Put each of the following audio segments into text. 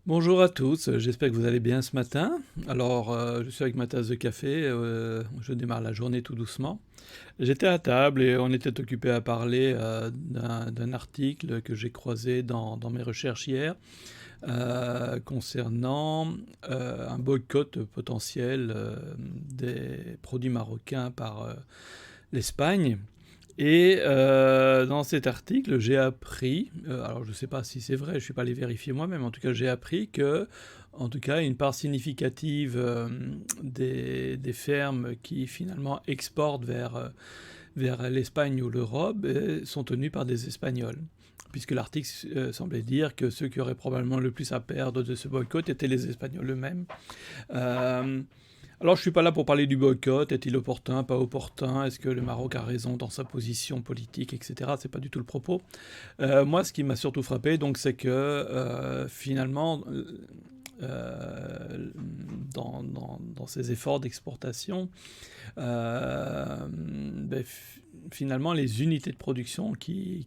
Bonjour à tous, j'espère que vous allez bien ce matin. Alors, je suis avec ma tasse de café, je démarre la journée tout doucement. J'étais à table et on était occupé à parler d'un article que j'ai croisé dans mes recherches hier concernant un boycott potentiel des produits marocains par l'Espagne. Et dans cet article, j'ai appris, alors je ne sais pas si c'est vrai, je ne suis pas allé vérifier moi-même, en tout cas j'ai appris que, en tout cas, une part significative des fermes qui finalement exportent vers l'Espagne ou l'Europe sont tenues par des Espagnols. Puisque l'article semblait dire que ceux qui auraient probablement le plus à perdre de ce boycott étaient les Espagnols eux-mêmes. Euh, alors, je ne suis pas là pour parler du boycott. Est-il opportun, pas opportun? Est-ce que le Maroc a raison dans sa position politique, etc. C'est pas du tout le propos. Moi, ce qui m'a surtout frappé, donc, c'est que finalement, dans ces efforts d'exportation, ben, finalement, les unités de production qui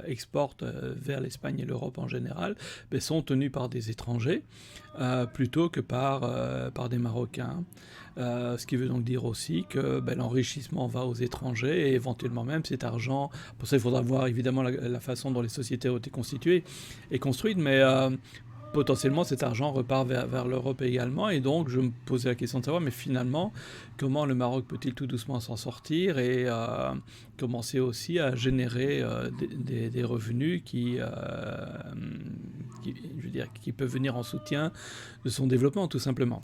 exportent vers l'Espagne et l'Europe en général ben, sont tenues par des étrangers plutôt que par des Marocains. Ce qui veut donc dire aussi que ben, l'enrichissement va aux étrangers et éventuellement même cet argent, pour ça il faudra voir évidemment la façon dont les sociétés ont été constituées et construites, mais potentiellement cet argent repart vers l'Europe également. Et donc je me posais la question de savoir, mais finalement, comment le Maroc peut-il tout doucement s'en sortir et commencer aussi à générer des revenus je veux dire, qui peuvent venir en soutien de son développement tout simplement.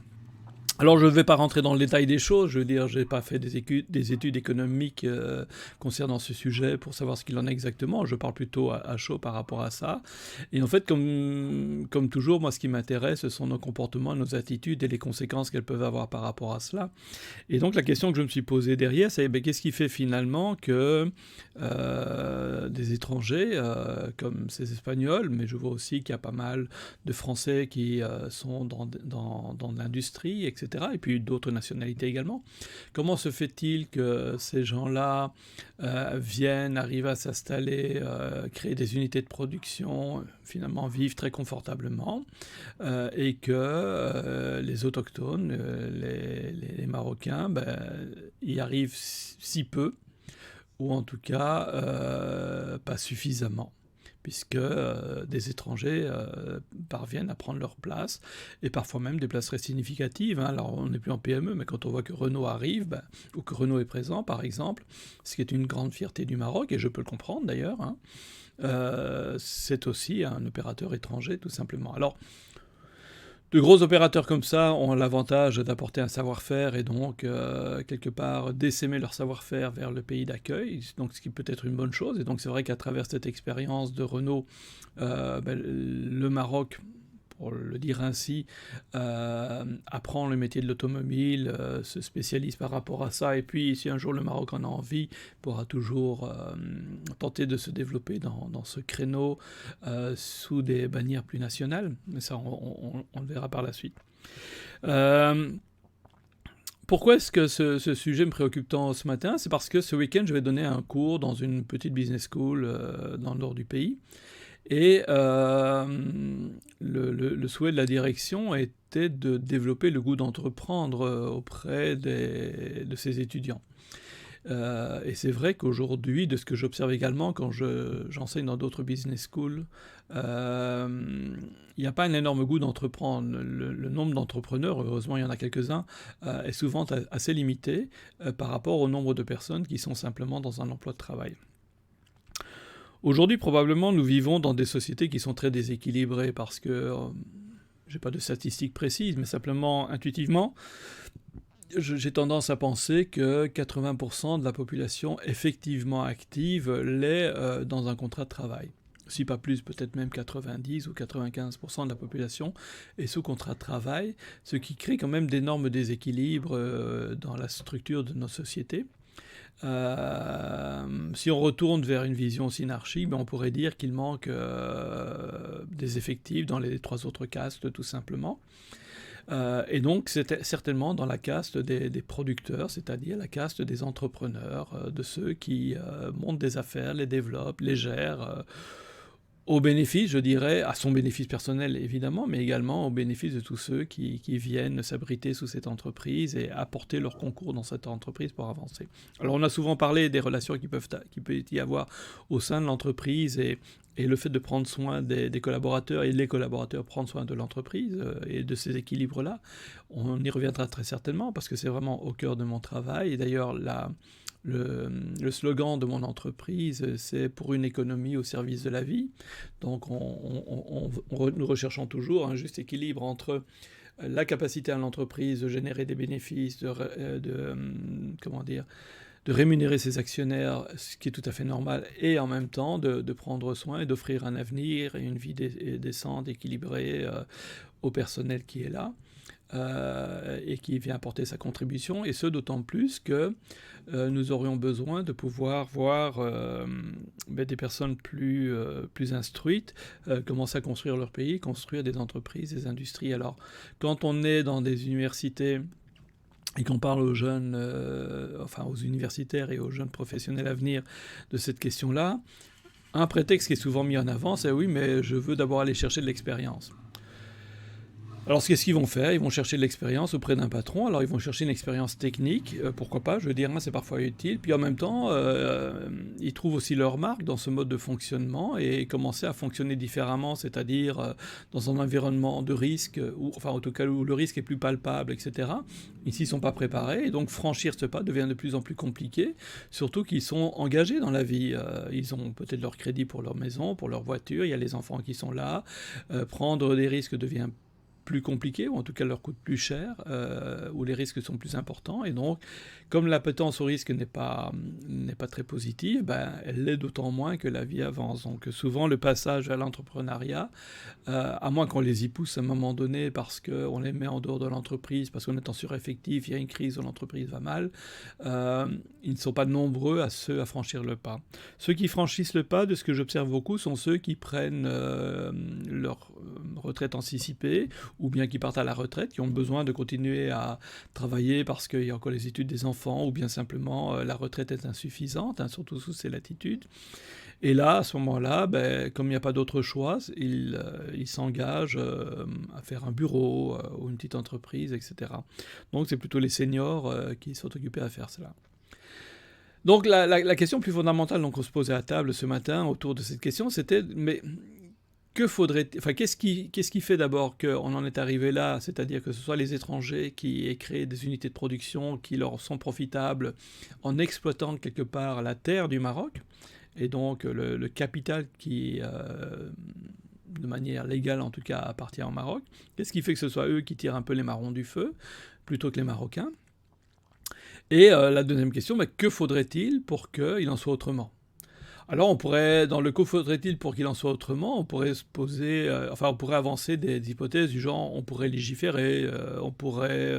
Alors je ne vais pas rentrer dans le détail des choses, je veux dire, je n'ai pas fait des études économiques concernant ce sujet pour savoir ce qu'il en est exactement, je parle plutôt à chaud par rapport à ça. Et en fait, comme toujours, moi ce qui m'intéresse, ce sont nos comportements, nos attitudes et les conséquences qu'elles peuvent avoir par rapport à cela. Et donc la question que je me suis posée derrière, c'est ben, qu'est-ce qui fait finalement que des étrangers, comme ces Espagnols, mais je vois aussi qu'il y a pas mal de Français qui sont dans l'industrie, etc., et puis d'autres nationalités également. Comment se fait-il que ces gens-là arrivent à s'installer, créer des unités de production, finalement vivent très confortablement, et que les autochtones, les Marocains, ben, y arrivent si peu, ou en tout cas pas suffisamment, puisque des étrangers parviennent à prendre leur place, et parfois même des places très significatives. Hein. Alors on n'est plus en PME, mais quand on voit que Renault arrive, ben, ou que Renault est présent par exemple, ce qui est une grande fierté du Maroc, et je peux le comprendre d'ailleurs, hein, c'est aussi un opérateur étranger tout simplement. Alors de gros opérateurs comme ça ont l'avantage d'apporter un savoir-faire et donc, quelque part, d'essaimer leur savoir-faire vers le pays d'accueil, donc ce qui peut être une bonne chose. Et donc c'est vrai qu'à travers cette expérience de Renault, ben, le Maroc, pour le dire ainsi, apprend le métier de l'automobile, se spécialise par rapport à ça, et puis si un jour le Maroc en a envie, pourra toujours tenter de se développer dans ce créneau sous des bannières plus nationales, mais ça on le verra par la suite. Euh, Pourquoi est-ce que ce sujet me préoccupe tant ce matin? C'est parce que ce week-end, je vais donner un cours dans une petite business school dans le nord du pays. Et le souhait de la direction était de développer le goût d'entreprendre auprès de ses étudiants. Et c'est vrai qu'aujourd'hui, de ce que j'observe également quand j'enseigne dans d'autres business schools, il n'y a pas un énorme goût d'entreprendre. Le nombre d'entrepreneurs, heureusement il y en a quelques-uns, est souvent assez limité par rapport au nombre de personnes qui sont simplement dans un emploi de travail. Aujourd'hui, probablement, nous vivons dans des sociétés qui sont très déséquilibrées parce que, j'ai pas de statistiques précises, mais simplement intuitivement, j'ai tendance à penser que 80% de la population effectivement active l'est dans un contrat de travail. Si pas plus, peut-être même 90 ou 95% de la population est sous contrat de travail, ce qui crée quand même d'énormes déséquilibres dans la structure de nos sociétés. Si on retourne vers une vision synarchique, ben on pourrait dire qu'il manque des effectifs dans les trois autres castes, tout simplement. Et donc, c'était certainement dans la caste des producteurs, c'est-à-dire la caste des entrepreneurs, de ceux qui montent des affaires, les développent, les gèrent, Au bénéfice, je dirais, à son bénéfice personnel évidemment, mais également au bénéfice de tous ceux qui viennent s'abriter sous cette entreprise et apporter leur concours dans cette entreprise pour avancer. Alors on a souvent parlé des relations qui peut y avoir au sein de l'entreprise et le fait de prendre soin des collaborateurs et les collaborateurs prendre soin de l'entreprise et de ces équilibres-là. On y reviendra très certainement parce que c'est vraiment au cœur de mon travail. Et d'ailleurs, le slogan de mon entreprise, c'est pour une économie au service de la vie. Donc nous recherchons toujours un juste équilibre entre la capacité à l'entreprise de générer des bénéfices, comment dire, de rémunérer ses actionnaires, ce qui est tout à fait normal, et en même temps de prendre soin et d'offrir un avenir et une vie décente, équilibrée au personnel qui est là. Et qui vient apporter sa contribution, et ce d'autant plus que nous aurions besoin de pouvoir voir des personnes plus instruites commencer à construire leur pays, construire des entreprises, des industries. Alors, quand on est dans des universités et qu'on parle aux jeunes, aux universitaires et aux jeunes professionnels à venir de cette question-là, un prétexte qui est souvent mis en avant, c'est oui, mais je veux d'abord aller chercher de l'expérience. Alors, qu'est-ce qu'ils vont faire? Ils vont chercher de l'expérience auprès d'un patron. Alors, ils vont chercher une expérience technique, pourquoi pas, je veux dire, c'est parfois utile. Puis en même temps, ils trouvent aussi leur marque dans ce mode de fonctionnement et commencer à fonctionner différemment, c'est-à-dire dans un environnement de risque, en tout cas où le risque est plus palpable, etc. Ici, ils ne sont pas préparés, et donc franchir ce pas devient de plus en plus compliqué, surtout qu'ils sont engagés dans la vie. Ils ont peut-être leur crédit pour leur maison, pour leur voiture, il y a les enfants qui sont là. Prendre des risques devient plus compliqué, ou en tout cas leur coûte plus cher, où les risques sont plus importants. Et donc, comme l'appétence au risque n'est pas très positive, elle l'est d'autant moins que la vie avance. Donc souvent, le passage à l'entrepreneuriat, à moins qu'on les y pousse à un moment donné parce qu'on les met en dehors de l'entreprise, parce qu'on est en sureffectif, il y a une crise où l'entreprise va mal, ils ne sont pas nombreux à franchir le pas. Ceux qui franchissent le pas, de ce que j'observe beaucoup, sont ceux qui prennent leur retraite anticipée, ou bien qui partent à la retraite, qui ont besoin de continuer à travailler parce qu'il y a encore les études des enfants, ou bien simplement la retraite est insuffisante, surtout sous ces latitudes. Et là, à ce moment-là, comme il n'y a pas d'autre choix, ils s'engagent à faire un bureau ou une petite entreprise, etc. Donc c'est plutôt les seniors qui sont occupés à faire cela. Donc la question plus fondamentale qu'on se posait à table ce matin autour de cette question, c'était mais qu'est-ce qui fait d'abord qu'on en est arrivé là, c'est-à-dire que ce soit les étrangers qui aient créé des unités de production qui leur sont profitables en exploitant quelque part la terre du Maroc, et donc le capital qui, de manière légale en tout cas, appartient au Maroc. Qu'est-ce qui fait que ce soit eux qui tirent un peu les marrons du feu, plutôt que les Marocains? Et la deuxième question, que faudrait-il pour qu'il en soit autrement? Alors on pourrait, dans le cas faudrait-il pour qu'il en soit autrement, on pourrait se poser, on pourrait avancer des hypothèses du genre, on pourrait légiférer, on pourrait,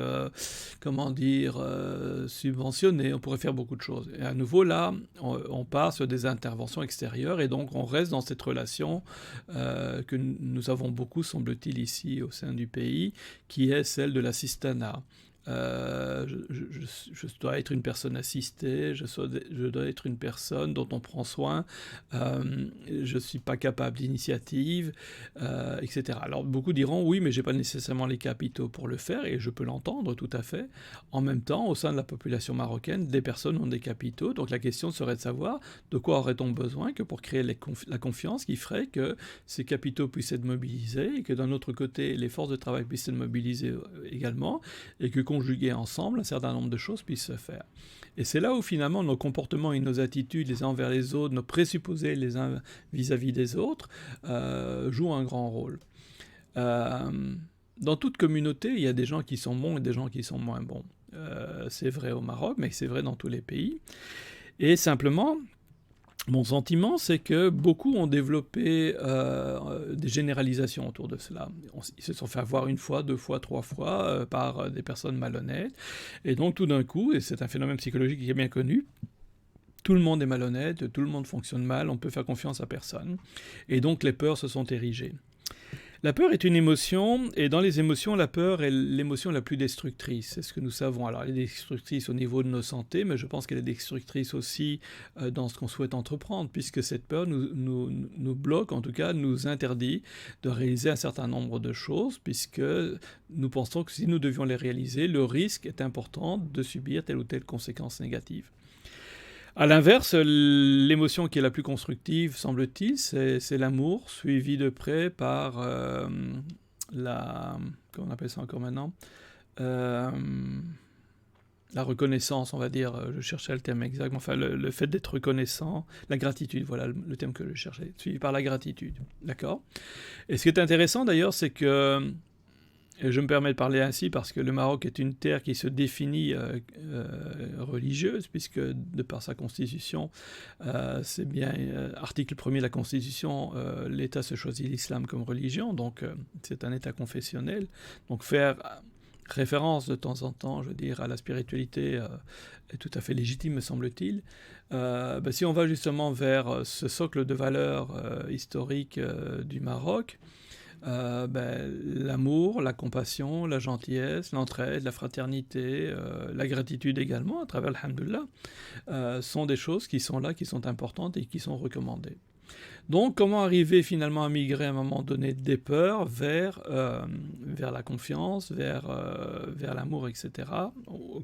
subventionner, on pourrait faire beaucoup de choses. Et à nouveau là, on part sur des interventions extérieures, et donc on reste dans cette relation que nous avons beaucoup, semble-t-il, ici au sein du pays, qui est celle de l'assistanat. Je dois être une personne assistée, je dois être une personne dont on prend soin, je ne suis pas capable d'initiative, etc. Alors beaucoup diront oui, mais je n'ai pas nécessairement les capitaux pour le faire, et je peux l'entendre tout à fait. En même temps, au sein de la population marocaine, des personnes ont des capitaux, donc la question serait de savoir de quoi aurait-on besoin que pour créer la confiance qui ferait que ces capitaux puissent être mobilisés, et que d'un autre côté, les forces de travail puissent être mobilisées également, et que conjuguer ensemble, un certain nombre de choses puissent se faire. Et c'est là où finalement nos comportements et nos attitudes les uns envers les autres, nos présupposés les uns vis-à-vis des autres, jouent un grand rôle. Dans toute communauté, il y a des gens qui sont bons et des gens qui sont moins bons. C'est vrai au Maroc, mais c'est vrai dans tous les pays. Et simplement, mon sentiment, c'est que beaucoup ont développé des généralisations autour de cela. Ils se sont fait avoir une fois, deux fois, trois fois par des personnes malhonnêtes. Et donc tout d'un coup, et c'est un phénomène psychologique qui est bien connu, tout le monde est malhonnête, tout le monde fonctionne mal, on ne peut faire confiance à personne. Et donc les peurs se sont érigées. La peur est une émotion, et dans les émotions, la peur est l'émotion la plus destructrice. C'est ce que nous savons. Alors, elle est destructrice au niveau de nos santé, mais je pense qu'elle est destructrice aussi dans ce qu'on souhaite entreprendre, puisque cette peur nous bloque, en tout cas, nous interdit de réaliser un certain nombre de choses, puisque nous pensons que si nous devions les réaliser, le risque est important de subir telle ou telle conséquence négative. À l'inverse, l'émotion qui est la plus constructive, semble-t-il, c'est l'amour, suivi de près par la... Comment on appelle ça encore maintenant Euh, La reconnaissance, on va dire. Je cherchais le terme exact, mais enfin, le fait d'être reconnaissant, la gratitude, voilà le terme que je cherchais, suivi par la gratitude. D'accord ? Et ce qui est intéressant, d'ailleurs, c'est que... Et je me permets de parler ainsi parce que le Maroc est une terre qui se définit religieuse, puisque de par sa constitution, c'est bien article 1er de la constitution, l'État se choisit l'islam comme religion, donc c'est un État confessionnel. Donc faire référence de temps en temps, je veux dire, à la spiritualité est tout à fait légitime, me semble-t-il. Si on va justement vers ce socle de valeurs historiques du Maroc, l'amour, la compassion, la gentillesse, l'entraide, la fraternité, la gratitude également, à travers l'Alhamdulillah, sont des choses qui sont là, qui sont importantes et qui sont recommandées. Donc, comment arriver finalement à migrer à un moment donné des peurs vers la confiance, vers l'amour, etc.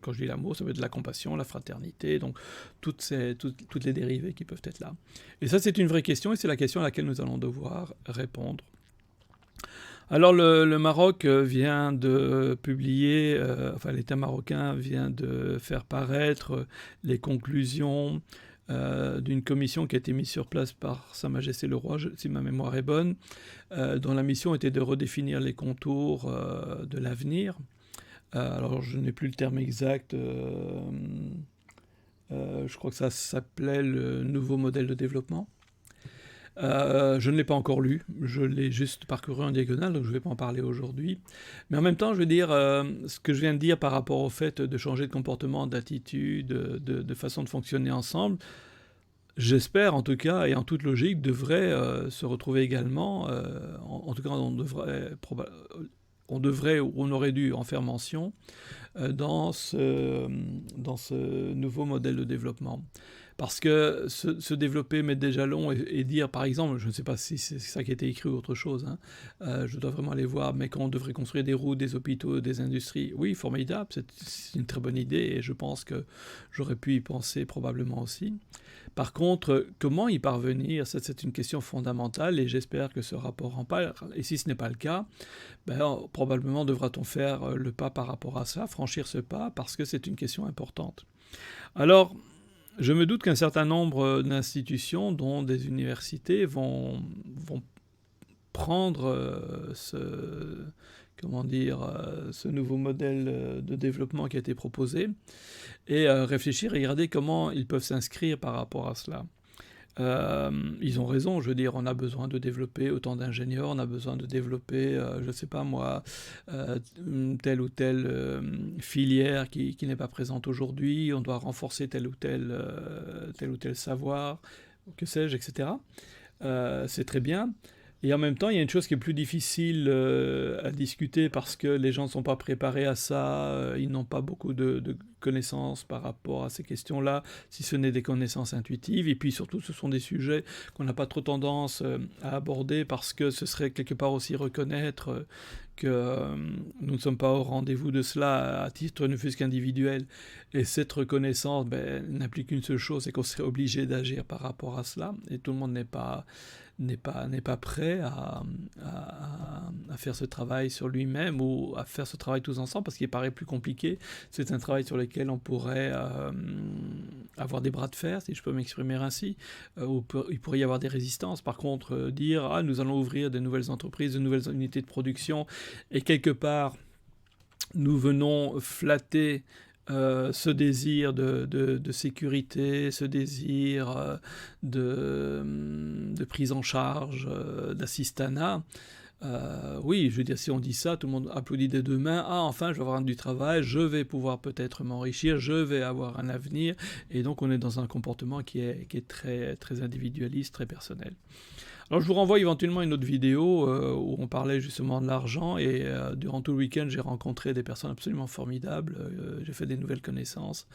Quand je dis l'amour, ça veut dire de la compassion, la fraternité, donc toutes les dérivées qui peuvent être là. Et ça, c'est une vraie question et c'est la question à laquelle nous allons devoir répondre. Alors le Maroc vient de publier, l'État marocain vient de faire paraître les conclusions d'une commission qui a été mise sur place par Sa Majesté le Roi, si ma mémoire est bonne, dont la mission était de redéfinir les contours de l'avenir. Alors je n'ai plus le terme exact, je crois que ça s'appelait le nouveau modèle de développement. Je ne l'ai pas encore lu, je l'ai juste parcouru en diagonale, donc je ne vais pas en parler aujourd'hui. Mais en même temps, je veux dire, ce que je viens de dire par rapport au fait de changer de comportement, d'attitude, de façon de fonctionner ensemble, j'espère en tout cas, et en toute logique, devrait se retrouver également, en tout cas on devrait ou on aurait dû en faire mention dans ce nouveau modèle de développement. Parce que se développer, mettre des jalons et dire, par exemple, je ne sais pas si c'est ça qui a été écrit ou autre chose, je dois vraiment aller voir, mais quand on devrait construire des routes, des hôpitaux, des industries, oui, formidable, c'est une très bonne idée et je pense que j'aurais pu y penser probablement aussi. Par contre, comment y parvenir, c'est une question fondamentale et j'espère que ce rapport en parle. Et si ce n'est pas le cas, probablement devra-t-on faire le pas par rapport à ça, franchir ce pas, parce que c'est une question importante. Alors, je me doute qu'un certain nombre d'institutions, dont des universités, vont prendre ce nouveau modèle de développement qui a été proposé et réfléchir et regarder comment ils peuvent s'inscrire par rapport à cela. Ils ont raison, je veux dire, on a besoin de développer autant d'ingénieurs, on a besoin de développer, je ne sais pas moi, telle ou telle filière qui n'est pas présente aujourd'hui, on doit renforcer tel ou tel savoir, que sais-je, etc. C'est très bien. Et en même temps, il y a une chose qui est plus difficile à discuter parce que les gens ne sont pas préparés à ça, ils n'ont pas beaucoup de connaissances par rapport à ces questions-là, si ce n'est des connaissances intuitives. Et puis surtout, ce sont des sujets qu'on n'a pas trop tendance à aborder parce que ce serait quelque part aussi reconnaître que nous ne sommes pas au rendez-vous de cela à titre ne fût-ce qu'individuel. Et cette reconnaissance n'implique qu'une seule chose, c'est qu'on serait obligé d'agir par rapport à cela. Et tout le monde n'est pas prêt à faire ce travail sur lui-même ou à faire ce travail tous ensemble parce qu'il paraît plus compliqué. C'est un travail sur lequel on pourrait avoir des bras de fer, si je peux m'exprimer ainsi, où il pourrait y avoir des résistances. Par contre, dire « nous allons ouvrir de nouvelles entreprises, de nouvelles unités de production » et quelque part, nous venons flatter ce désir de sécurité, ce désir de prise en charge, d'assistanat, Oui, je veux dire, si on dit ça, tout le monde applaudit des deux mains. Ah, enfin, je vais avoir du travail, je vais pouvoir peut-être m'enrichir, je vais avoir un avenir. Et donc, on est dans un comportement qui est très, très individualiste, très personnel. Alors je vous renvoie éventuellement à une autre vidéo où on parlait justement de l'argent et durant tout le week-end j'ai rencontré des personnes absolument formidables, j'ai fait des nouvelles connaissances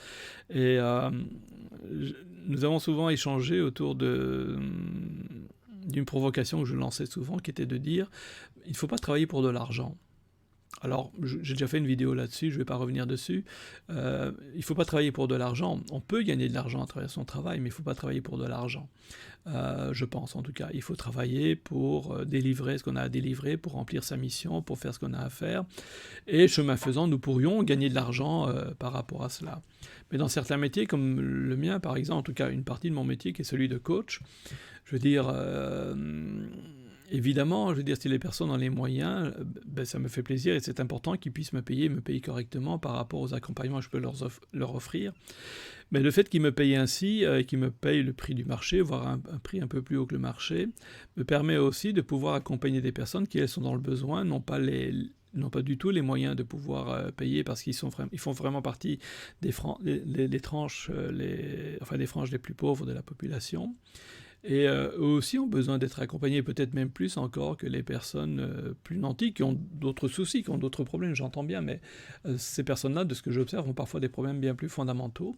et nous avons souvent échangé autour d'une provocation que je lançais souvent qui était de dire il ne faut pas travailler pour de l'argent. Alors, j'ai déjà fait une vidéo là-dessus, je ne vais pas revenir dessus. Il ne faut pas travailler pour de l'argent. On peut gagner de l'argent à travers son travail, mais il ne faut pas travailler pour de l'argent. Je pense en tout cas. Il faut travailler pour délivrer ce qu'on a à délivrer, pour remplir sa mission, pour faire ce qu'on a à faire. Et chemin faisant, nous pourrions gagner de l'argent par rapport à cela. Mais dans certains métiers, comme le mien par exemple, en tout cas une partie de mon métier qui est celui de coach, je veux dire... Évidemment, je veux dire, si les personnes ont les moyens, ben, ça me fait plaisir et c'est important qu'ils puissent me payer correctement par rapport aux accompagnements que je peux leur offrir. Mais le fait qu'ils me payent ainsi, qu'ils me payent le prix du marché, voire un prix un peu plus haut que le marché, me permet aussi de pouvoir accompagner des personnes qui, elles, sont dans le besoin, n'ont pas du tout les moyens de pouvoir payer parce qu'ils font vraiment partie des tranches, des franges les plus pauvres de la population. Et eux aussi ont besoin d'être accompagnés, peut-être même plus encore que les personnes plus nantis, qui ont d'autres soucis, qui ont d'autres problèmes, j'entends bien, mais ces personnes-là, de ce que j'observe, ont parfois des problèmes bien plus fondamentaux,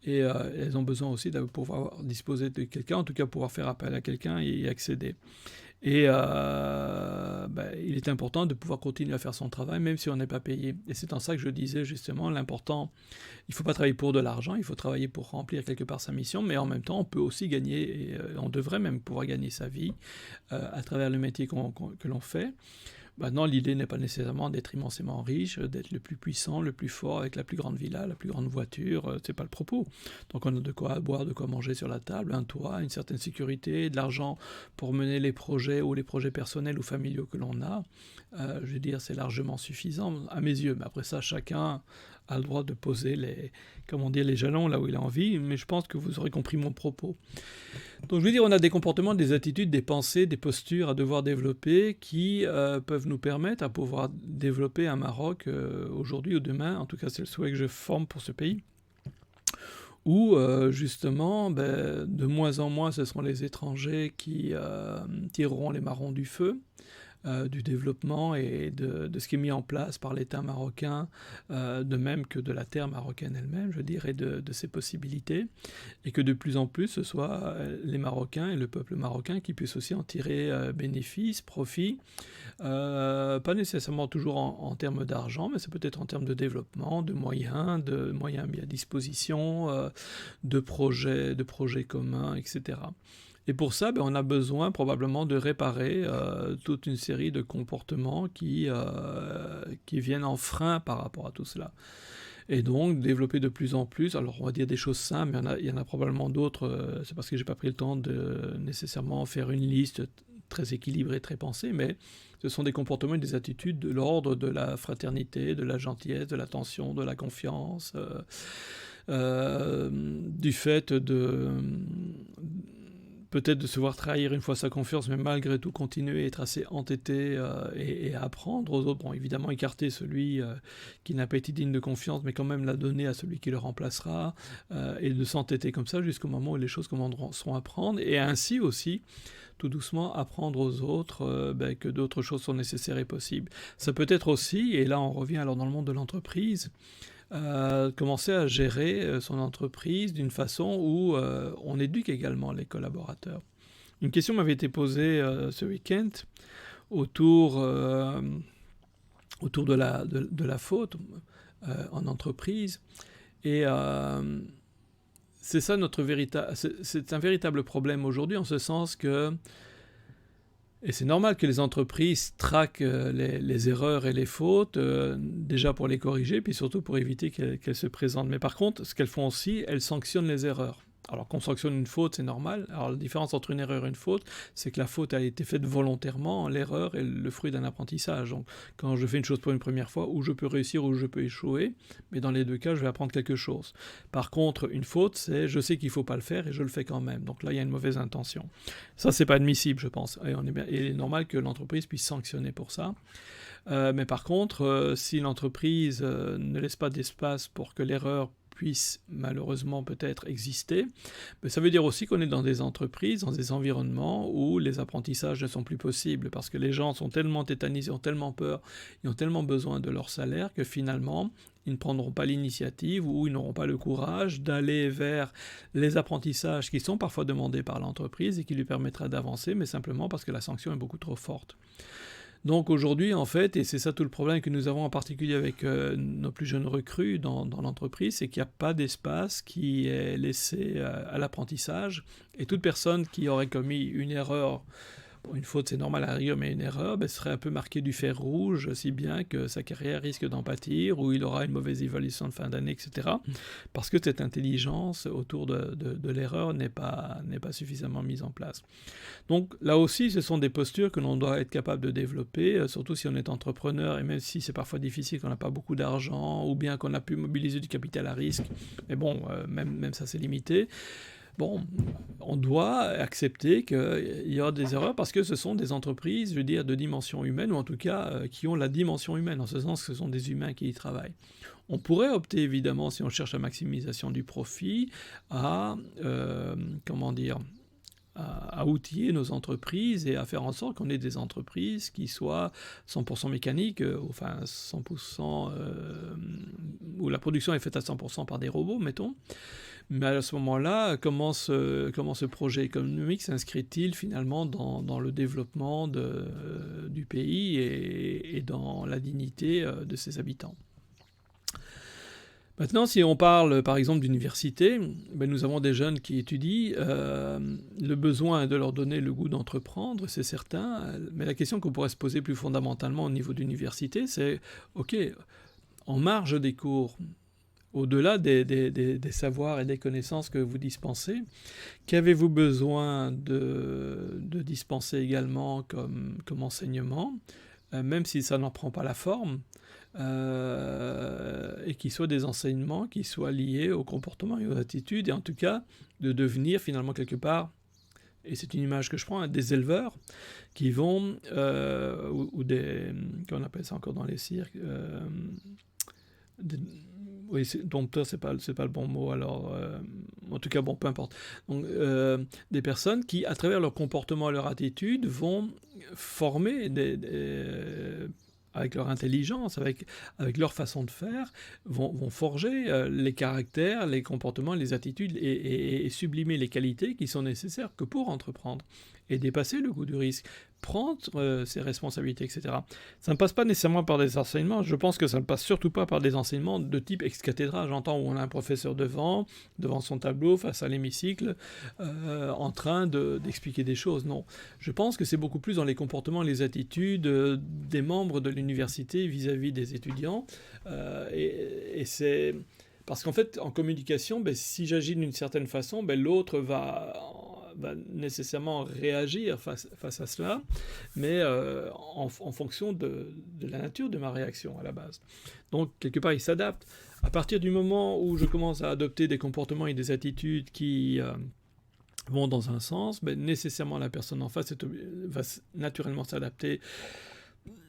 et elles ont besoin aussi de pouvoir disposer de quelqu'un, en tout cas pouvoir faire appel à quelqu'un et y accéder. Et il est important de pouvoir continuer à faire son travail, même si on n'est pas payé. Et c'est en ça que je disais justement, l'important, il ne faut pas travailler pour de l'argent, il faut travailler pour remplir quelque part sa mission, mais en même temps, on peut aussi gagner, et on devrait même pouvoir gagner sa vie à travers le métier que l'on fait. Maintenant, l'idée n'est pas nécessairement d'être immensément riche, d'être le plus puissant, le plus fort, avec la plus grande villa, la plus grande voiture, c'est pas le propos. Donc on a de quoi boire, de quoi manger sur la table, un toit, une certaine sécurité, de l'argent pour mener les projets ou les projets personnels ou familiaux que l'on a. Je veux dire, c'est largement suffisant à mes yeux, mais après ça, chacun a le droit de poser les jalons là où il a envie, mais je pense que vous aurez compris mon propos. Donc je veux dire, on a des comportements, des attitudes, des pensées, des postures à devoir développer qui peuvent nous permettre à pouvoir développer un Maroc aujourd'hui ou demain, en tout cas c'est le souhait que je forme pour ce pays, où justement, de moins en moins ce seront les étrangers qui tireront les marrons du feu, du développement et de ce qui est mis en place par l'État marocain, de même que de la terre marocaine elle-même, je dirais, de ses possibilités, et que de plus en plus ce soit les Marocains et le peuple marocain qui puissent aussi en tirer bénéfice, profit, pas nécessairement toujours en termes d'argent, mais c'est peut-être en termes de développement, de moyens mis à disposition, de projets communs, etc. Et pour ça, on a besoin probablement de réparer toute une série de comportements qui viennent en frein par rapport à tout cela. Et donc développer de plus en plus, alors on va dire des choses simples, mais il y en a probablement d'autres, c'est parce que j'ai pas pris le temps de nécessairement faire une liste très équilibrée, très pensée, mais ce sont des comportements et des attitudes de l'ordre de la fraternité, de la gentillesse, de l'attention, de la confiance, du fait peut-être de se voir trahir une fois sa confiance, mais malgré tout continuer à être assez entêté et à apprendre aux autres. Bon, évidemment, écarter celui qui n'a pas été digne de confiance, mais quand même la donner à celui qui le remplacera, et de s'entêter comme ça jusqu'au moment où les choses commenceront à prendre, et ainsi aussi, tout doucement, apprendre aux autres que d'autres choses sont nécessaires et possibles. Ça peut être aussi, et là on revient alors dans le monde de l'entreprise, commencer à gérer son entreprise d'une façon où on éduque également les collaborateurs. Une question m'avait été posée ce week-end autour de la faute en entreprise, et c'est ça c'est un véritable problème aujourd'hui, en ce sens que, et c'est normal que les entreprises traquent les erreurs et les fautes, déjà pour les corriger, puis surtout pour éviter qu'elles se présentent. Mais par contre, ce qu'elles font aussi, elles sanctionnent les erreurs. Alors qu'on sanctionne une faute, c'est normal. Alors la différence entre une erreur et une faute, c'est que la faute a été faite volontairement, l'erreur est le fruit d'un apprentissage. Donc quand je fais une chose pour une première fois, ou je peux réussir ou je peux échouer, mais dans les deux cas, je vais apprendre quelque chose. Par contre, une faute, c'est je sais qu'il ne faut pas le faire et je le fais quand même. Donc là, il y a une mauvaise intention. Ça, c'est pas admissible, je pense. Et il est normal que l'entreprise puisse sanctionner pour ça. Mais par contre, si l'entreprise ne laisse pas d'espace pour que l'erreur puisse malheureusement peut-être exister, mais ça veut dire aussi qu'on est dans des entreprises, dans des environnements où les apprentissages ne sont plus possibles parce que les gens sont tellement tétanisés, ont tellement peur, ils ont tellement besoin de leur salaire que finalement ils ne prendront pas l'initiative ou ils n'auront pas le courage d'aller vers les apprentissages qui sont parfois demandés par l'entreprise et qui lui permettraient d'avancer, mais simplement parce que la sanction est beaucoup trop forte. Donc aujourd'hui, en fait, et c'est ça tout le problème que nous avons en particulier avec nos plus jeunes recrues dans l'entreprise, c'est qu'il n'y a pas d'espace qui est laissé à l'apprentissage. Et toute personne qui aurait commis une erreur, bon, une faute c'est normal à la rigueur, mais une erreur, serait un peu marquée du fer rouge, si bien que sa carrière risque d'en pâtir, ou il aura une mauvaise évaluation de fin d'année, etc. Parce que cette intelligence autour de l'erreur n'est pas suffisamment mise en place. Donc là aussi, ce sont des postures que l'on doit être capable de développer, surtout si on est entrepreneur, et même si c'est parfois difficile, qu'on n'a pas beaucoup d'argent, ou bien qu'on a pu mobiliser du capital à risque, mais bon, même ça c'est limité. Bon, on doit accepter qu'il y aura des erreurs parce que ce sont des entreprises, je veux dire, de dimension humaine, ou en tout cas qui ont la dimension humaine, en ce sens que ce sont des humains qui y travaillent. On pourrait opter évidemment, si on cherche la maximisation du profit, à, à outiller nos entreprises et à faire en sorte qu'on ait des entreprises qui soient 100% mécaniques, enfin 100%, où la production est faite à 100% par des robots, mettons. Mais à ce moment-là, comment ce projet économique s'inscrit-il finalement dans le développement du pays et dans la dignité de ses habitants ? Maintenant, si on parle par exemple d'université, nous avons des jeunes qui étudient, le besoin de leur donner le goût d'entreprendre, c'est certain, mais la question qu'on pourrait se poser plus fondamentalement au niveau d'université, c'est, ok, en marge des cours, au-delà des savoirs et des connaissances que vous dispensez, qu'avez-vous besoin de dispenser également comme enseignement, même si ça n'en prend pas la forme, et qui soient des enseignements qui soient liés au comportement et aux attitudes, et en tout cas de devenir finalement quelque part, et c'est une image que je prends, des éleveurs qui vont, ou des, qu'on appelle ça encore dans les cirques, oui, dompteur, c'est pas le bon mot, alors en tout cas, bon, peu importe. Donc, des personnes qui, à travers leur comportement et leur attitude, vont former avec leur intelligence, avec leur façon de faire, vont forger les caractères, les comportements, les attitudes et sublimer les qualités qui sont nécessaires que pour entreprendre et dépasser le goût du risque, prendre ses responsabilités, etc. Ça ne passe pas nécessairement par des enseignements, je pense que ça ne passe surtout pas par des enseignements de type ex-cathédra, j'entends où on a un professeur devant son tableau, face à l'hémicycle, en train d'expliquer des choses. Non, je pense que c'est beaucoup plus dans les comportements, les attitudes des membres de l'université vis-à-vis des étudiants, et c'est... Parce qu'en fait, en communication, si j'agis d'une certaine façon, l'autre va nécessairement réagir face à cela, mais en fonction de la nature de ma réaction à la base. Donc, quelque part, il s'adapte. À partir du moment où je commence à adopter des comportements et des attitudes qui vont dans un sens, nécessairement la personne en face va naturellement s'adapter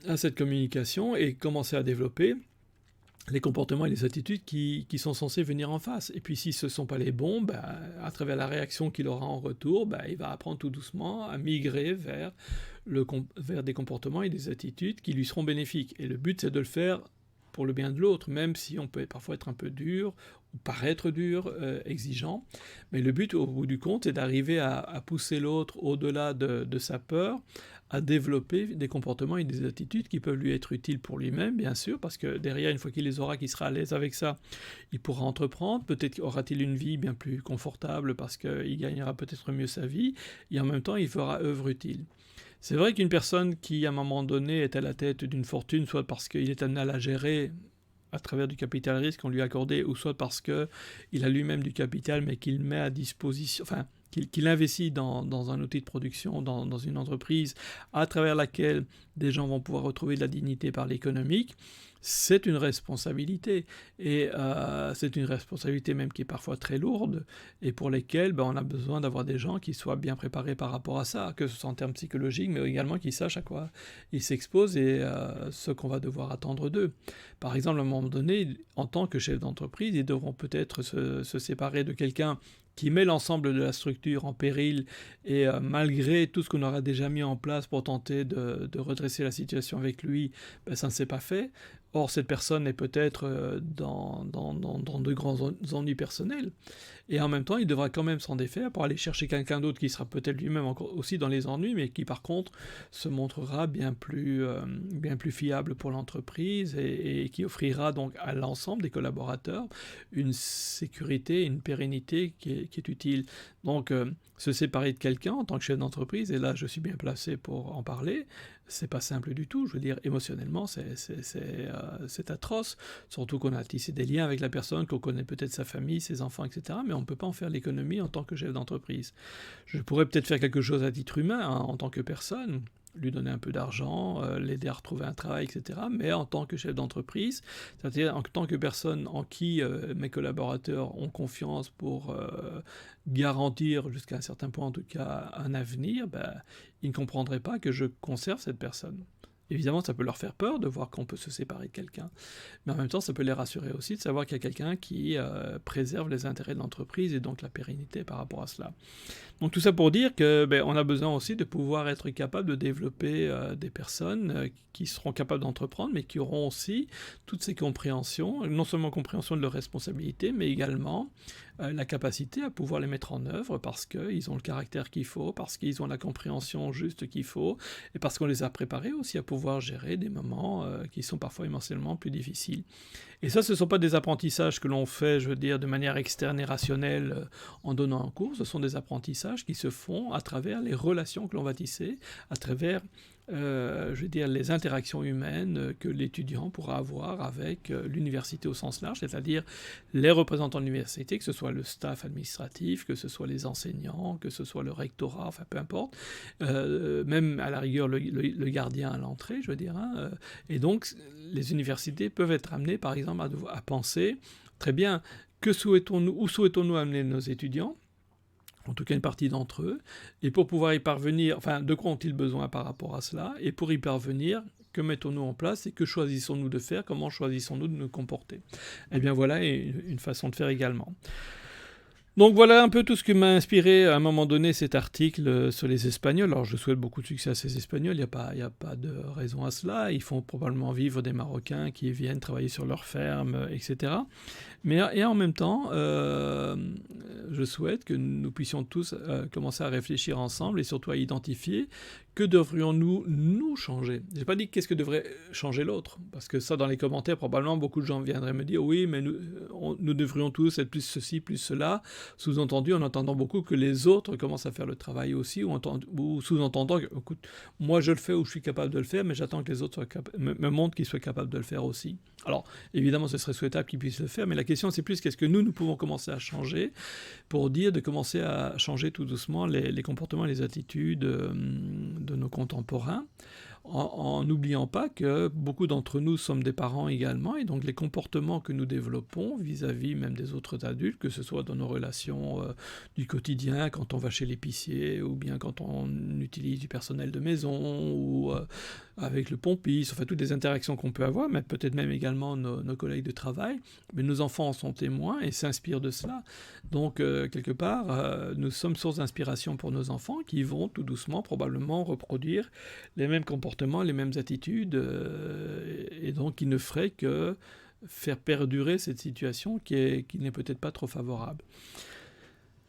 à cette communication et commencer à développer les comportements et les attitudes qui sont censés venir en face. Et puis si ce ne sont pas les bons, à travers la réaction qu'il aura en retour, il va apprendre tout doucement à migrer vers des comportements et des attitudes qui lui seront bénéfiques. Et le but, c'est de le faire pour le bien de l'autre, même si on peut parfois être un peu dur, ou paraître dur, exigeant. Mais le but, au bout du compte, c'est d'arriver à pousser l'autre au-delà de sa peur, à développer des comportements et des attitudes qui peuvent lui être utiles pour lui-même, bien sûr, parce que derrière, une fois qu'il les aura, qu'il sera à l'aise avec ça, il pourra entreprendre, peut-être aura-t-il une vie bien plus confortable parce qu'il gagnera peut-être mieux sa vie, et en même temps, il fera œuvre utile. C'est vrai qu'une personne qui, à un moment donné, est à la tête d'une fortune, soit parce qu'il est amené à la gérer à travers du capital risque qu'on lui a accordé, ou soit parce qu'il a lui-même du capital, mais qu'il met à disposition, enfin, qu'il investit dans un outil de production, dans une entreprise à travers laquelle des gens vont pouvoir retrouver de la dignité par l'économique, c'est une responsabilité. Et c'est une responsabilité même qui est parfois très lourde, et pour lesquelles on a besoin d'avoir des gens qui soient bien préparés par rapport à ça, que ce soit en termes psychologiques, mais également qui sachent à quoi ils s'exposent et ce qu'on va devoir attendre d'eux. Par exemple, à un moment donné, en tant que chef d'entreprise, ils devront peut-être se séparer de quelqu'un qui met l'ensemble de la structure en péril, et malgré tout ce qu'on aura déjà mis en place pour tenter de redresser la situation avec lui, ça ne s'est pas fait. Or, cette personne est peut-être dans de grands ennuis personnels. Et en même temps, il devra quand même s'en défaire pour aller chercher quelqu'un d'autre qui sera peut-être lui-même aussi dans les ennuis, mais qui par contre se montrera bien plus fiable pour l'entreprise, et qui offrira donc à l'ensemble des collaborateurs une sécurité, une pérennité qui est utile. Donc, se séparer de quelqu'un en tant que chef d'entreprise, et là je suis bien placé pour en parler, c'est pas simple du tout. Je veux dire, émotionnellement, c'est atroce, surtout qu'on a tissé des liens avec la personne, qu'on connaît peut-être sa famille, ses enfants, etc., mais on ne peut pas en faire l'économie en tant que chef d'entreprise. Je pourrais peut-être faire quelque chose à titre humain, hein, en tant que personne, lui donner un peu d'argent, l'aider à retrouver un travail, etc. Mais en tant que chef d'entreprise, c'est-à-dire en tant que personne en qui mes collaborateurs ont confiance pour garantir, jusqu'à un certain point en tout cas, un avenir, ils ne comprendraient pas que je conserve cette personne. Évidemment, ça peut leur faire peur de voir qu'on peut se séparer de quelqu'un. Mais en même temps, ça peut les rassurer aussi de savoir qu'il y a quelqu'un qui préserve les intérêts de l'entreprise et donc la pérennité par rapport à cela. Donc tout ça pour dire que on a besoin aussi de pouvoir être capable de développer des personnes qui seront capables d'entreprendre, mais qui auront aussi toutes ces compréhensions, non seulement compréhension de leurs responsabilités, mais également la capacité à pouvoir les mettre en œuvre parce qu'ils ont le caractère qu'il faut, parce qu'ils ont la compréhension juste qu'il faut, et parce qu'on les a préparés aussi à pouvoir gérer des moments qui sont parfois émotionnellement plus difficiles. Et ça, ce ne sont pas des apprentissages que l'on fait, je veux dire, de manière externe et rationnelle en donnant un cours, ce sont des apprentissages qui se font à travers les relations que l'on va tisser, à travers je veux dire, les interactions humaines que l'étudiant pourra avoir avec l'université au sens large, c'est-à-dire les représentants de l'université, que ce soit le staff administratif, que ce soit les enseignants, que ce soit le rectorat, enfin peu importe, même à la rigueur le gardien à l'entrée, je veux dire. Hein, et donc, les universités peuvent être amenées, par exemple, à penser, très bien, où souhaitons-nous amener nos étudiants, en tout cas une partie d'entre eux, et pour pouvoir y parvenir, enfin, de quoi ont-ils besoin par rapport à cela, et pour y parvenir, que mettons-nous en place, et que choisissons-nous de faire, comment choisissons-nous de nous comporter. Eh bien voilà une façon de faire également. Donc voilà un peu tout ce qui m'a inspiré à un moment donné cet article sur les Espagnols. Alors je souhaite beaucoup de succès à ces Espagnols, il n'y a pas de raison à cela. Ils font probablement vivre des Marocains qui viennent travailler sur leurs fermes, etc. Et en même temps, je souhaite que nous puissions tous commencer à réfléchir ensemble et surtout à identifier que devrions-nous nous changer. Je n'ai pas dit qu'est-ce que devrait changer l'autre, parce que ça, dans les commentaires, probablement, beaucoup de gens viendraient me dire « Oui, mais nous devrions tous être plus ceci, plus cela », sous-entendu en entendant beaucoup que les autres commencent à faire le travail aussi, ou sous-entendant que, écoute, moi je le fais ou je suis capable de le faire, mais j'attends que les autres me montrent qu'ils soient capables de le faire aussi. Alors, évidemment, ce serait souhaitable qu'ils puissent le faire, mais la question, c'est plus qu'est-ce que nous pouvons commencer à changer pour dire de commencer à changer tout doucement les comportements et les attitudes de nos contemporains, en n'oubliant pas que beaucoup d'entre nous sommes des parents également, et donc les comportements que nous développons vis-à-vis même des autres adultes, que ce soit dans nos relations du quotidien, quand on va chez l'épicier, ou bien quand on utilise du personnel de maison, ou avec le pompiste, enfin toutes les interactions qu'on peut avoir, mais peut-être même également nos collègues de travail, mais nos enfants en sont témoins et s'inspirent de cela. Donc quelque part, nous sommes source d'inspiration pour nos enfants qui vont tout doucement probablement reproduire les mêmes comportements, les mêmes attitudes, et donc qui ne ferait que faire perdurer cette situation qui n'est peut-être pas trop favorable.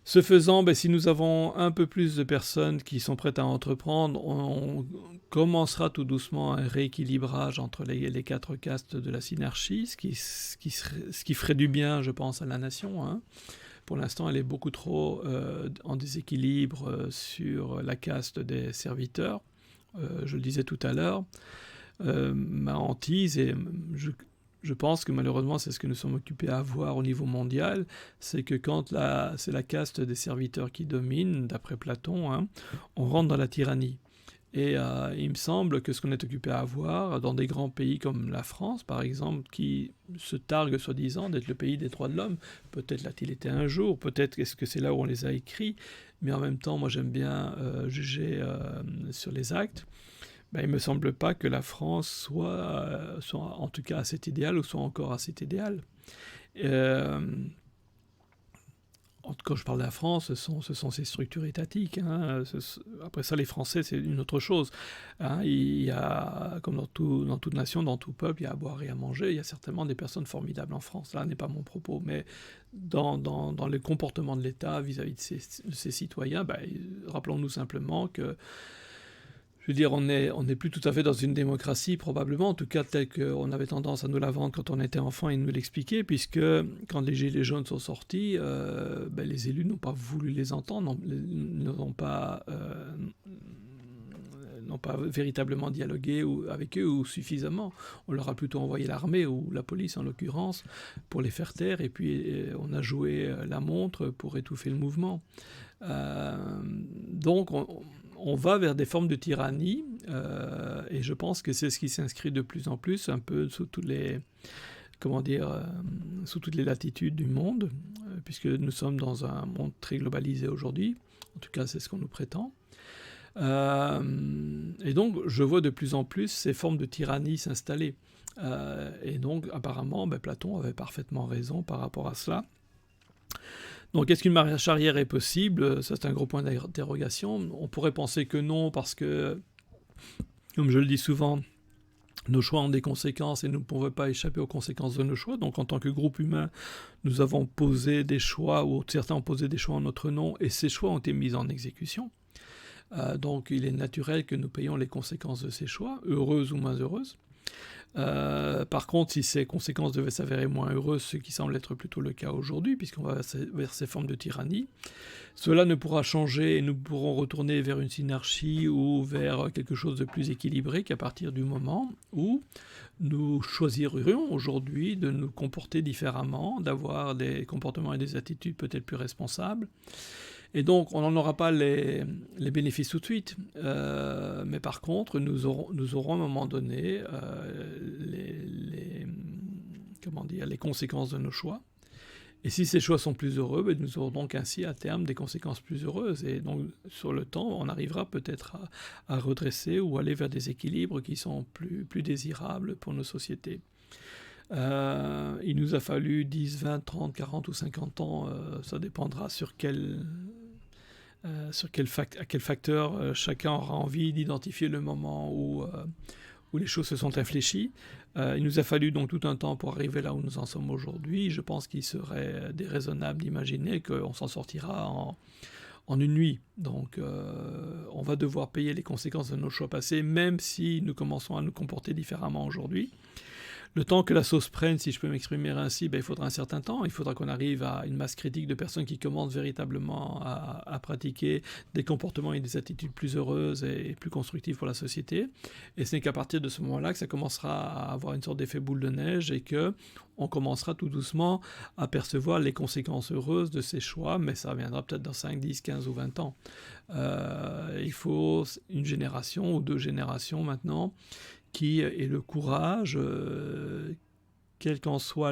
Ce faisant, si nous avons un peu plus de personnes qui sont prêtes à entreprendre, on commencera tout doucement un rééquilibrage entre les quatre castes de la synarchie, ce qui ferait du bien, je pense, à la nation. Hein. Pour l'instant, elle est beaucoup trop en déséquilibre sur la caste des serviteurs. Je le disais tout à l'heure, ma hantise, et je pense que malheureusement, c'est ce que nous sommes occupés à voir au niveau mondial, c'est que quand c'est la caste des serviteurs qui domine, d'après Platon, hein, on rentre dans la tyrannie. Et il me semble que ce qu'on est occupé à voir dans des grands pays comme la France, par exemple, qui se targue soi-disant d'être le pays des droits de l'homme, peut-être l'a-t-il été un jour, peut-être est-ce que c'est là où on les a écrits, mais en même temps, moi j'aime bien juger sur les actes. Ben, il ne me semble pas que la France soit en tout cas à cet idéal ou soit encore à cet idéal. Euh, Quand je parle de la France, ce sont ces structures étatiques. Hein. Après ça, les Français, c'est une autre chose. Hein. Il y a, comme dans toute nation, dans tout peuple, il y a à boire et à manger. Il y a certainement des personnes formidables en France. Là n'est pas mon propos. Mais dans le comportement de l'État vis-à-vis de ses citoyens, ben, rappelons-nous simplement que je veux dire, on n'est plus tout à fait dans une démocratie, probablement, en tout cas tel qu'on avait tendance à nous la vendre quand on était enfant et nous l'expliquer, puisque quand les Gilets jaunes sont sortis, ben, les élus n'ont pas voulu les entendre, n'ont pas véritablement dialogué avec eux ou suffisamment. On leur a plutôt envoyé l'armée ou la police en l'occurrence pour les faire taire, et puis on a joué la montre pour étouffer le mouvement. Donc on va vers des formes de tyrannie, et je pense que c'est ce qui s'inscrit de plus en plus un peu sous toutes les latitudes du monde, puisque nous sommes dans un monde très globalisé aujourd'hui, en tout cas c'est ce qu'on nous prétend. Et donc je vois de plus en plus ces formes de tyrannie s'installer. Et donc apparemment Platon avait parfaitement raison par rapport à cela. Donc, est-ce qu'une marche arrière est possible? Ça, c'est un gros point d'interrogation. On pourrait penser que non, parce que, comme je le dis souvent, nos choix ont des conséquences et nous ne pouvons pas échapper aux conséquences de nos choix. Donc, en tant que groupe humain, nous avons posé des choix, ou certains ont posé des choix en notre nom, et ces choix ont été mis en exécution. Donc, il est naturel que nous payions les conséquences de ces choix, heureuses ou moins heureuses. Par contre, si ces conséquences devaient s'avérer moins heureuses, ce qui semble être plutôt le cas aujourd'hui, puisqu'on va vers ces formes de tyrannie, cela ne pourra changer et nous pourrons retourner vers une synarchie ou vers quelque chose de plus équilibré qu'à partir du moment où nous choisirions aujourd'hui de nous comporter différemment, d'avoir des comportements et des attitudes peut-être plus responsables. Et donc, on n'en aura pas les bénéfices tout de suite, mais par contre, nous aurons à un moment donné les conséquences de nos choix. Et si ces choix sont plus heureux, nous aurons donc ainsi à terme des conséquences plus heureuses. Et donc, sur le temps, on arrivera peut-être à redresser ou aller vers des équilibres qui sont plus désirables pour nos sociétés. Il nous a fallu 10, 20, 30, 40 ou 50 ans, ça dépendra à quel facteur chacun aura envie d'identifier le moment où les choses se sont infléchies. Il nous a fallu donc tout un temps pour arriver là où nous en sommes aujourd'hui. Je pense qu'il serait déraisonnable d'imaginer qu'on s'en sortira en une nuit. Donc on va devoir payer les conséquences de nos choix passés, même si nous commençons à nous comporter différemment aujourd'hui. Le temps que la sauce prenne, si je peux m'exprimer ainsi, il faudra un certain temps. Il faudra qu'on arrive à une masse critique de personnes qui commencent véritablement à pratiquer des comportements et des attitudes plus heureuses et plus constructives pour la société. Et ce n'est qu'à partir de ce moment-là que ça commencera à avoir une sorte d'effet boule de neige et qu'on commencera tout doucement à percevoir les conséquences heureuses de ces choix, mais ça viendra peut-être dans 5, 10, 15 ou 20 ans. Il faut une génération ou 2 générations maintenant qui ait le courage, quelle que soit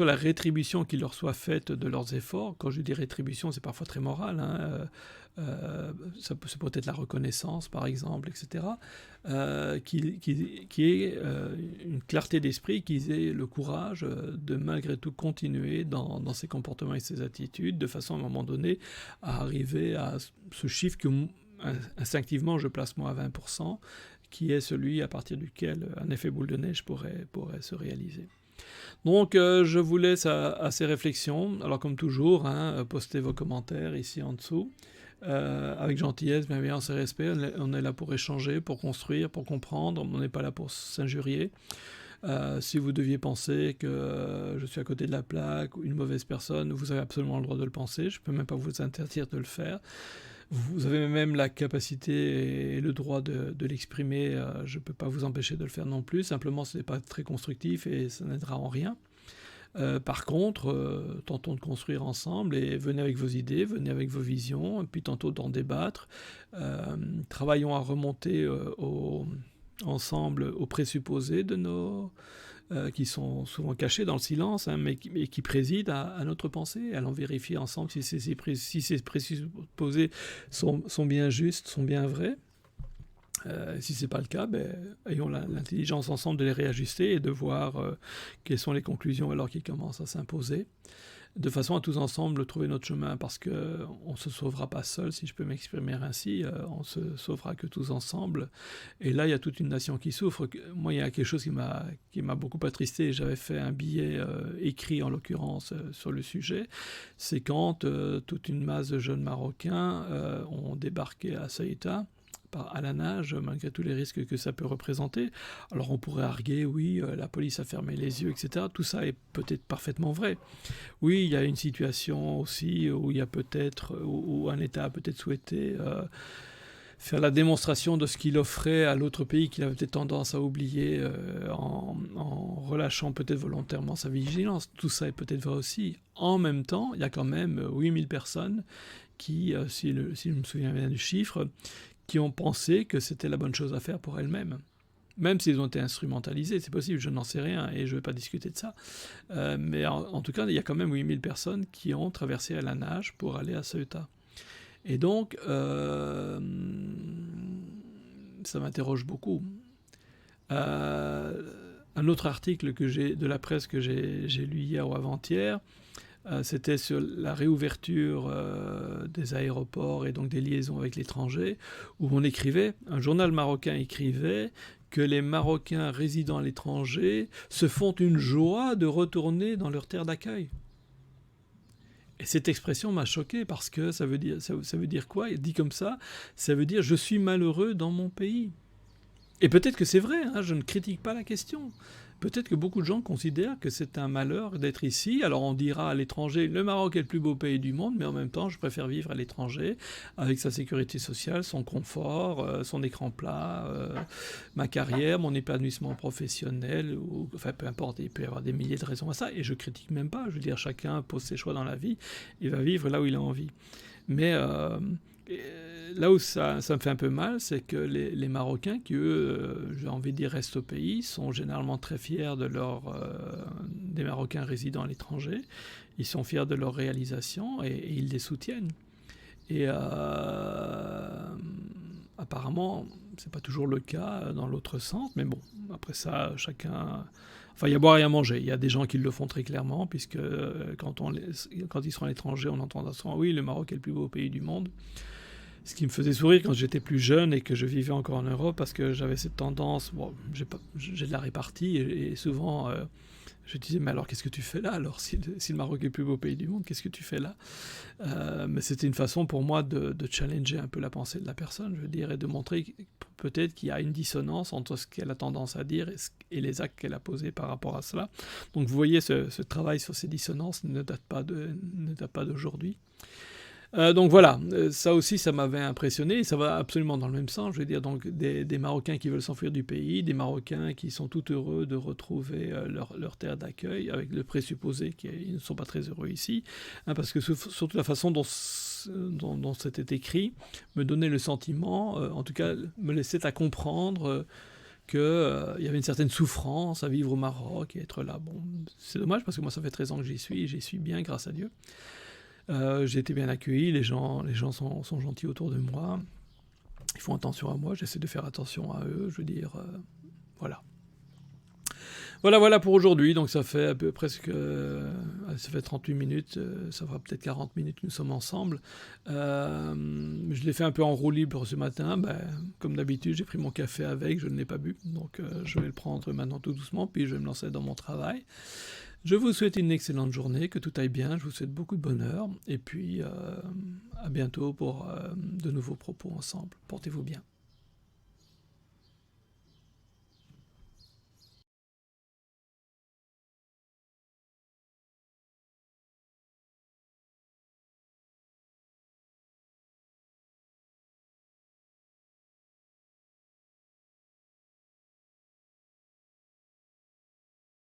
la rétribution qui leur soit faite de leurs efforts. Quand je dis rétribution, c'est parfois très moral, hein, ça peut être la reconnaissance, par exemple, etc. Qui ait une clarté d'esprit, qu'ils aient le courage de malgré tout continuer dans ses comportements et ses attitudes, de façon à un moment donné à arriver à ce chiffre que instinctivement je place moi à 20%, qui est celui à partir duquel un effet boule de neige pourrait se réaliser. Donc je vous laisse à ces réflexions. Alors comme toujours, hein, postez vos commentaires ici en dessous, avec gentillesse, bienveillance et respect. On est là pour échanger, pour construire, pour comprendre, on n'est pas là pour s'injurier. Si vous deviez penser que je suis à côté de la plaque ou une mauvaise personne, vous avez absolument le droit de le penser, je ne peux même pas vous interdire de le faire. Vous avez même la capacité et le droit de l'exprimer, je ne peux pas vous empêcher de le faire non plus, simplement ce n'est pas très constructif et ça n'aidera en rien. Par contre, tentons de construire ensemble et venez avec vos idées, venez avec vos visions, et puis tantôt d'en débattre. Travaillons à remonter ensemble aux présupposés de nos... qui sont souvent cachés dans le silence, hein, mais qui président à notre pensée. Allons vérifier ensemble si ces présupposés sont bien justes, sont bien vrais. Si ce n'est pas le cas, ayons l'intelligence ensemble de les réajuster et de voir quelles sont les conclusions alors qu'ils commencent à s'imposer, de façon à tous ensemble trouver notre chemin, parce qu'on ne se sauvera pas seul, si je peux m'exprimer ainsi, on se sauvera que tous ensemble. Et là, il y a toute une nation qui souffre. Moi, il y a quelque chose qui m'a beaucoup attristé, j'avais fait un billet écrit en l'occurrence sur le sujet, c'est quand toute une masse de jeunes Marocains ont débarqué à Ceuta, à la nage, malgré tous les risques que ça peut représenter. Alors on pourrait arguer, oui, la police a fermé les yeux, etc. Tout ça est peut-être parfaitement vrai. Oui, il y a une situation aussi où il y a peut-être, où un État a peut-être souhaité faire la démonstration de ce qu'il offrait à l'autre pays qu'il avait peut-être tendance à oublier en relâchant peut-être volontairement sa vigilance. Tout ça est peut-être vrai aussi. En même temps, il y a quand même 8000 personnes qui, si je me souviens bien du chiffre, qui ont pensé que c'était la bonne chose à faire pour elles-mêmes. Même s'ils ont été instrumentalisés, c'est possible, je n'en sais rien et je ne vais pas discuter de ça. Mais en tout cas, il y a quand même 8000 personnes qui ont traversé à la nage pour aller à Ceuta. Et donc, ça m'interroge beaucoup. Un autre article de la presse que j'ai lu hier ou avant-hier, c'était sur la réouverture des aéroports et donc des liaisons avec l'étranger, où on écrivait, un journal marocain écrivait que les Marocains résidant à l'étranger se font une joie de retourner dans leur terre d'accueil. Et cette expression m'a choqué parce que ça veut dire quoi? Dit comme ça veut dire je suis malheureux dans mon pays. Et peut-être que c'est vrai, hein, je ne critique pas la question. Peut-être que beaucoup de gens considèrent que c'est un malheur d'être ici. Alors on dira à l'étranger, le Maroc est le plus beau pays du monde, mais en même temps, je préfère vivre à l'étranger avec sa sécurité sociale, son confort, son écran plat, ma carrière, mon épanouissement professionnel, enfin peu importe, il peut y avoir des milliers de raisons à ça, et je critique même pas. Je veux dire, chacun pose ses choix dans la vie, il va vivre là où il a envie. Mais là où ça me fait un peu mal, c'est que les Marocains, qui eux, j'ai envie de dire, restent au pays, sont généralement très fiers des Marocains résidant à l'étranger. Ils sont fiers de leurs réalisations et ils les soutiennent. Et apparemment, c'est pas toujours le cas dans l'autre sens, mais bon, après ça, chacun... Enfin, il y a à boire et à manger. Il y a des gens qui le font très clairement, puisque quand ils seront à l'étranger, on entendra souvent « Oui, le Maroc est le plus beau pays du monde ». Ce qui me faisait sourire quand j'étais plus jeune et que je vivais encore en Europe, parce que j'avais cette tendance, bon, j'ai de la répartie, et souvent je disais, mais alors qu'est-ce que tu fais là? Alors si le Maroc est le plus beau pays du monde, qu'est-ce que tu fais là? Mais c'était une façon pour moi de challenger un peu la pensée de la personne, je veux dire, et de montrer peut-être qu'il y a une dissonance entre ce qu'elle a tendance à dire et les actes qu'elle a posés par rapport à cela. Donc vous voyez, ce travail sur ces dissonances ne date pas d'aujourd'hui. Donc voilà, ça aussi, ça m'avait impressionné, et ça va absolument dans le même sens, je veux dire, donc des Marocains qui veulent s'enfuir du pays, des Marocains qui sont tout heureux de retrouver leur terre d'accueil, avec le présupposé qu'ils ne sont pas très heureux ici, hein, parce que surtout la façon dont c'était écrit me donnait le sentiment, en tout cas me laissait à comprendre qu'il y avait une certaine souffrance à vivre au Maroc et être là. Bon, c'est dommage parce que moi ça fait 13 ans que j'y suis bien, grâce à Dieu. J'ai été bien accueilli, les gens sont gentils autour de moi, ils font attention à moi, j'essaie de faire attention à eux, je veux dire, voilà. Voilà pour aujourd'hui, donc ça fait ça fait 38 minutes, ça fera peut-être 40 minutes que nous sommes ensemble. Je l'ai fait un peu en roue libre ce matin, comme d'habitude j'ai pris mon café avec, je ne l'ai pas bu, donc je vais le prendre maintenant tout doucement, puis je vais me lancer dans mon travail. Je vous souhaite une excellente journée, que tout aille bien, je vous souhaite beaucoup de bonheur, et puis à bientôt pour de nouveaux propos ensemble. Portez-vous bien.